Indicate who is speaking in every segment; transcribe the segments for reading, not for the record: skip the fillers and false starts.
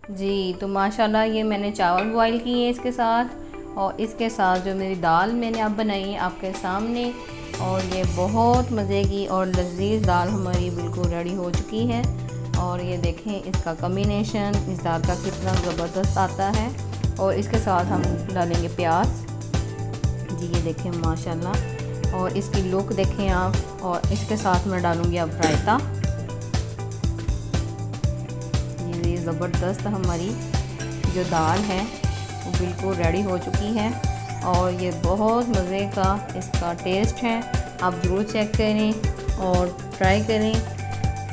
Speaker 1: जी तो माशाल्लाह ये मैंने चावल बॉईल किए हैं इसके साथ, और इसके साथ जो मेरी दाल मैंने अब बनाई है आपके सामने, और ये बहुत मज़े की और लजीज दाल हमारी बिल्कुल रेडी हो चुकी है। और ये देखें इसका कॉम्बिनेशन इस दाल का कितना ज़बरदस्त आता है। और इसके साथ हम डालेंगे प्याज। जी ये देखें माशाल्लाह, और इसकी लुक देखें आप। और इसके साथ मैं डालूँगी अब रायता। ये ज़बरदस्त हमारी जो दाल है वो बिल्कुल रेडी हो चुकी है, और ये बहुत मज़े का इसका टेस्ट है। आप ज़रूर चेक करें और ट्राई करें।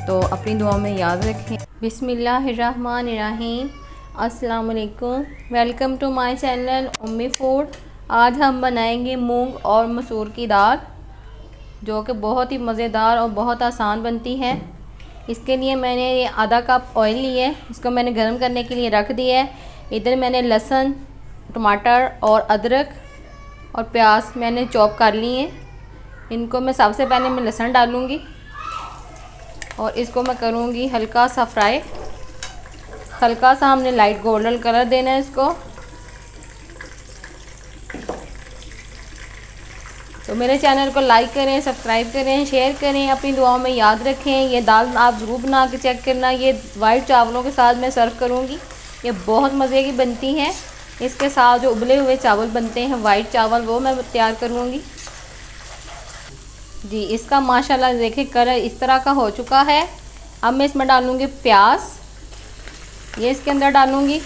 Speaker 1: तो अपनी दुआ में याद रखें। बिस्मिल्लाहिर्रहमानिर्रहीम। अस्सलाम वालेकुम, welcome to my channel Ummi food. आज हम बनाएंगे मूंग और मसूर की दाल, जो कि बहुत ही मज़ेदार और बहुत आसान बनती है। इसके लिए मैंने ये आधा कप ऑयल लिया है, इसको मैंने गर्म करने के लिए रख दिया है। इधर मैंने लहसुन, टमाटर और अदरक और प्याज मैंने चॉप कर लिए हैं। इनको मैं सबसे पहले मैं लहसुन डालूँगी और इसको मैं करूँगी हल्का सा फ्राई। हल्का सा हमने लाइट गोल्डन कलर देना है इसको। तो मेरे चैनल को लाइक करें, सब्सक्राइब करें, शेयर करें, अपनी दुआओं में याद रखें। ये दाल आप ज़रूर बना के चेक करना। ये वाइट चावलों के साथ मैं सर्व करूँगी। ये बहुत मज़े की बनती है। इसके साथ जो उबले हुए चावल बनते हैं वाइट चावल, वो मैं तैयार करूँगी। जी इसका माशाल्लाह देखें कलर इस तरह का हो चुका है। अब मैं इसमें डालूँगी प्याज। ये इसके अंदर डालूँगी।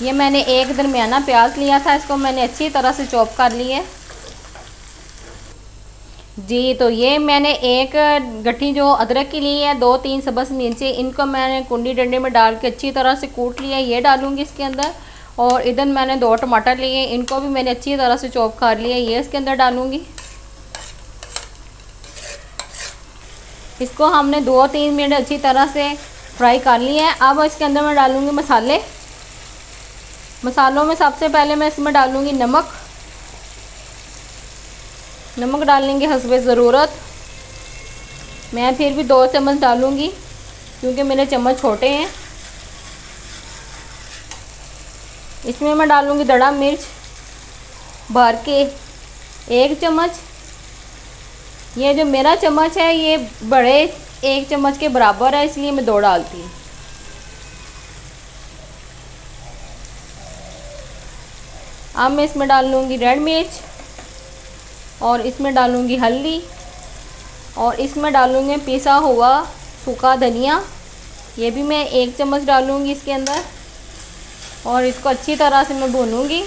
Speaker 1: ये मैंने एक दरमियाना प्याज लिया था, इसको मैंने अच्छी तरह से चॉप कर लिया है। जी तो ये मैंने एक गट्ठी जो अदरक की ली है, 2-3 सब्ज़ मिर्ची, इनको मैंने कुंडी डंडे में डाल के अच्छी तरह से कूट लिया है। ये डालूँगी इसके अंदर। और इधर मैंने 2 टमाटर लिए, इनको भी मैंने अच्छी तरह से चॉप कर लिया है। ये इसके अंदर डालूँगी। इसको हमने 2-3 मिनट अच्छी तरह से फ्राई कर लिया है। अब इसके अंदर मैं डालूँगी मसाले। मसालों में सबसे पहले मैं इसमें डालूँगी नमक। नमक डालेंगे हस्बे ज़रूरत। मैं फिर भी 2 चम्मच डालूँगी क्योंकि मेरे चम्मच छोटे हैं। इसमें मैं डालूँगी दड़ा मिर्च भर के 1 चम्मच। ये जो मेरा चम्मच है ये बड़े 1 चम्मच के बराबर है, इसलिए मैं 2 डालती हूँ। अब मैं इसमें डाल लूँगी रेड मिर्च, और इसमें डालूँगी हल्दी, और इसमें डालूँगी पिसा हुआ सूखा धनिया। ये भी मैं 1 चम्मच डालूँगी इसके अंदर, और इसको अच्छी तरह से मैं भूनूँगी।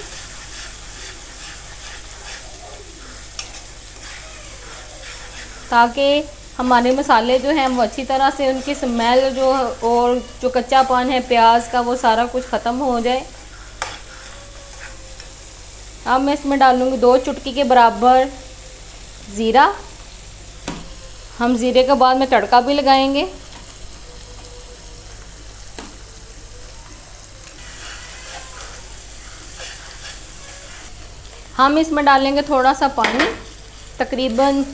Speaker 1: ताकि हमारे मसाले जो हैं वो अच्छी तरह से उनकी स्मेल जो और जो कच्चापन है प्याज का वो सारा कुछ ख़त्म हो जाए। अब मैं इसमें डालूँगी 2 चुटकी के बराबर ज़ीरा। हम ज़ीरे के बाद में तड़का भी लगाएंगे। हम इसमें डालेंगे थोड़ा सा पानी, तकरीबन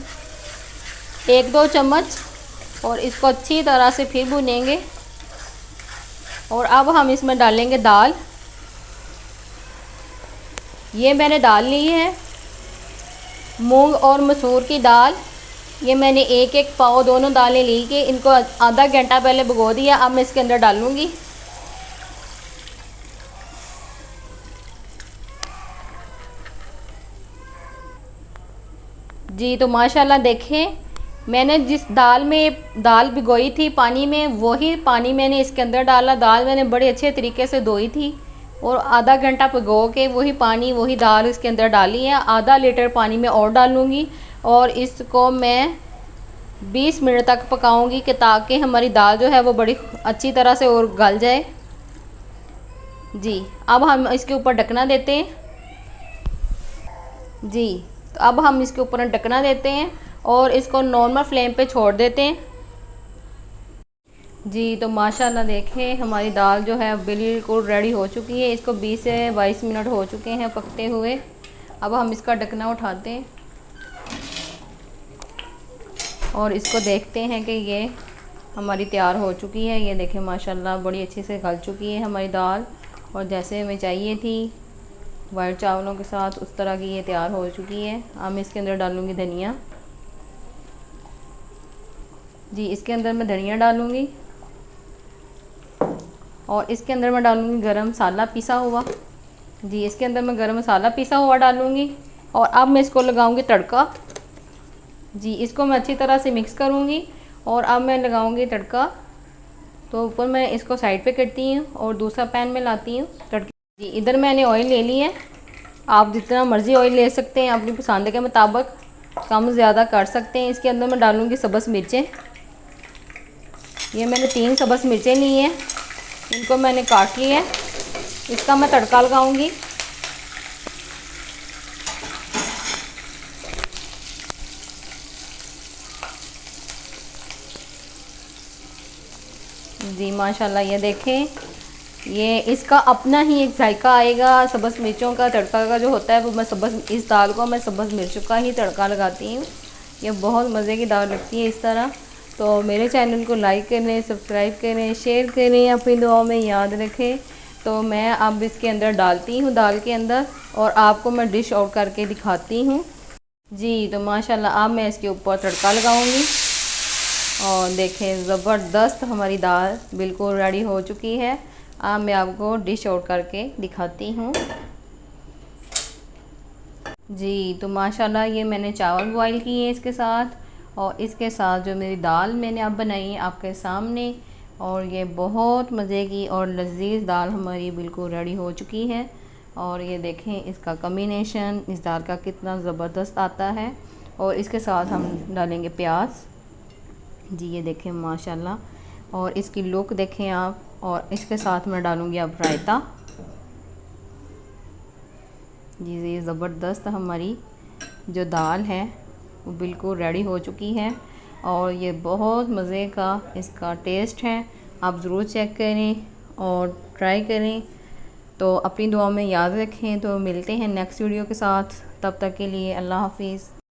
Speaker 1: 1-2 चम्मच, और इसको अच्छी तरह से फिर भूनेंगे। और अब हम इसमें डालेंगे दाल। ये मैंने दाल ली है मूंग और मसूर की दाल। ये मैंने 1-1 पाव दोनों दालें ली के इनको आधा घंटा पहले भिगो दिया। अब मैं इसके अंदर डालूँगी। जी तो माशाल्लाह देखें, मैंने जिस दाल में दाल भिगोई थी पानी में, वही पानी मैंने इसके अंदर डाला। दाल मैंने बड़े अच्छे तरीके से धोई थी और आधा घंटा भिगो के वही पानी वही दाल इसके अंदर डाली है। आधा लीटर पानी में और डालूँगी, और इसको मैं 20 मिनट तक पकाऊंगी कि ताकि हमारी दाल जो है वो बड़ी अच्छी तरह से और गल जाए। जी अब हम इसके ऊपर ढकना देते हैं। जी तो अब हम इसके ऊपर ढकना देते हैं और इसको नॉर्मल फ्लेम पे छोड़ देते हैं। जी तो माशाल्लाह देखें हमारी दाल जो है बिल्कुल रेडी हो चुकी है। इसको 20 से 22 मिनट हो चुके हैं पकते हुए। अब हम इसका ढकना उठाते हैं और इसको देखते हैं कि ये हमारी तैयार हो चुकी है। ये देखें माशाल्लाह बड़ी अच्छे से गल चुकी है हमारी दाल, और जैसे हमें चाहिए थी वाइट चावलों के साथ उस तरह की ये तैयार हो चुकी है। अब मैं इसके अंदर डालूँगी धनिया। जी इसके अंदर मैं धनिया डालूँगी, और इसके अंदर मैं डालूँगी गरम मसाला पिसा हुआ। जी इसके अंदर मैं गरम मसाला पिसा हुआ डालूँगी, और अब मैं इसको लगाऊँगी तड़का। जी इसको मैं अच्छी तरह से मिक्स करूँगी, और अब मैं लगाऊँगी तड़का। तो ऊपर मैं इसको साइड पे करती हूँ और दूसरा पैन में लाती हूँ तड़के। जी इधर मैंने ऑयल ले लिया है। आप जितना मर्ज़ी ऑयल ले सकते हैं, अपनी पसंद के मुताबिक कम ज़्यादा कर सकते हैं। इसके अंदर मैं डालूँगी सब्ज़ मिर्चें। ये मैंने 3 सब्ज़ मिर्चें ली हैं, इनको मैंने काट लिया है। इसका मैं तड़का लगाऊंगी। जी माशाल्लाह ये देखें, ये इसका अपना ही एक जायका आएगा। सब्ज़ मिर्चों का तड़का का जो होता है वो मैं इस दाल को मैं सब्ज़ मिर्चों का ही तड़का लगाती हूँ। ये बहुत मज़े की दाल लगती है इस तरह। तो मेरे चैनल को लाइक करें, सब्सक्राइब करें, शेयर करें, अपनी दुआओं में याद रखें। तो मैं अब इसके अंदर डालती हूँ दाल के अंदर, और आपको मैं डिश आउट करके दिखाती हूँ। जी तो माशाल्लाह अब मैं इसके ऊपर तड़का लगाऊंगी, और देखें ज़बरदस्त हमारी दाल बिल्कुल रेडी हो चुकी है। अब मैं आपको डिश आउट करके दिखाती हूँ। जी तो माशाल्लाह ये मैंने चावल बॉईल किए हैं इसके साथ, और इसके साथ जो मेरी दाल मैंने अब बनाई है आपके सामने, और ये बहुत मज़े की और लजीज दाल हमारी बिल्कुल रेडी हो चुकी है। और ये देखें इसका कॉम्बिनेशन इस दाल का कितना ज़बरदस्त आता है। और इसके साथ हम डालेंगे प्याज। जी ये देखें माशाल्लाह, और इसकी लुक देखें आप। और इसके साथ मैं डालूँगी अब रायता। जी ये ज़बरदस्त हमारी जो दाल है वो बिल्कुल रेडी हो चुकी है, और ये बहुत मज़े का इसका टेस्ट है। आप ज़रूर चेक करें और ट्राई करें। तो अपनी दुआ में याद रखें। तो मिलते हैं नेक्स्ट वीडियो के साथ, तब तक के लिए अल्लाह हाफिज़।